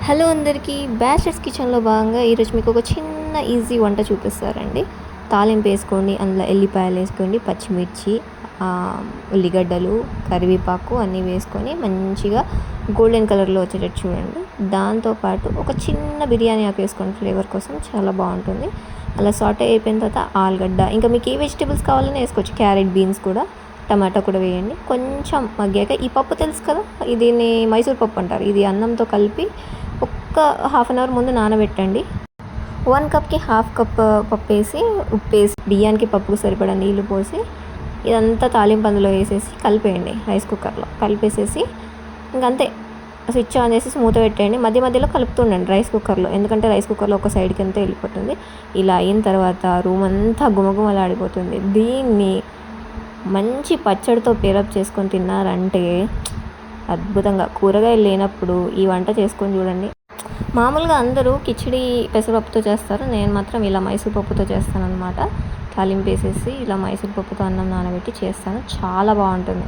Hello అందరికీ bachelors కిచెన్లో భాగంగా ఈరోజు మీకు ఒక చిన్న ఈజీ వంట చూపిస్తారండి. తాలింపు వేసుకోండి, అందులో ఎల్లిపాయలు వేసుకోండి, పచ్చిమిర్చి, ఉల్లిగడ్డలు, కరివేపాకు అన్నీ వేసుకొని మంచిగా గోల్డెన్ కలర్లో వచ్చేటట్టు చూడండి. దాంతోపాటు ఒక చిన్న బిర్యానీ ఆకు వేసుకోండి, ఫ్లేవర్ కోసం చాలా బాగుంటుంది. అలా సాటే అయిపోయిన తర్వాత ఆలుగడ్డ, ఇంకా మీకు ఏ వెజిటేబుల్స్ కావాలని వేసుకోవచ్చు, క్యారెట్, బీన్స్ కూడా, టమాటా కూడా వేయండి. కొంచెం మగ్గాక ఈ పప్పు తెలుసు కదా, దీన్ని మైసూర్ పప్పు అంటారు. ఇది అన్నంతో కలిపి ఒక్క హాఫ్ అన్ అవర్ ముందు నానబెట్టండి. 1 కప్కి హాఫ్ కప్ పప్పు వేసి, ఉప్పు వేసి, బియ్యానికి పప్పుకు సరిపడా నీళ్లు పోసి ఇదంతా తాలింపు అందులో వేసేసి కలిపేయండి. రైస్ కుక్కర్లో కలిపేసేసి ఇంకంతే, స్విచ్ ఆన్ చేసి మూత పెట్టేయండి. మధ్య మధ్యలో కలుపుతుండండి రైస్ కుక్కర్లో, ఎందుకంటే రైస్ కుక్కర్లో ఒక సైడ్కి అంతా వెళ్ళిపోతుంది. ఇలా అయిన తర్వాత రూమ్ అంతా గుమగుమలాడిపోతుంది. దీన్ని మంచి పచ్చడితో పేరప్ చేసుకొని తిన్నారంటే అద్భుతంగా. కూరగాయలు లేనప్పుడు ఈ వంట చేసుకొని చూడండి. మామూలుగా అందరూ కిచిడి పెసరపప్పుతో చేస్తారు, నేను మాత్రం ఇలా మైసూర్ పప్పుతో చేస్తాను అనమాట. తాలింపు వేసేసి ఇలా మైసూర్ పప్పుతో అన్నం నానబెట్టి చేస్తాను, చాలా బాగుంటుంది.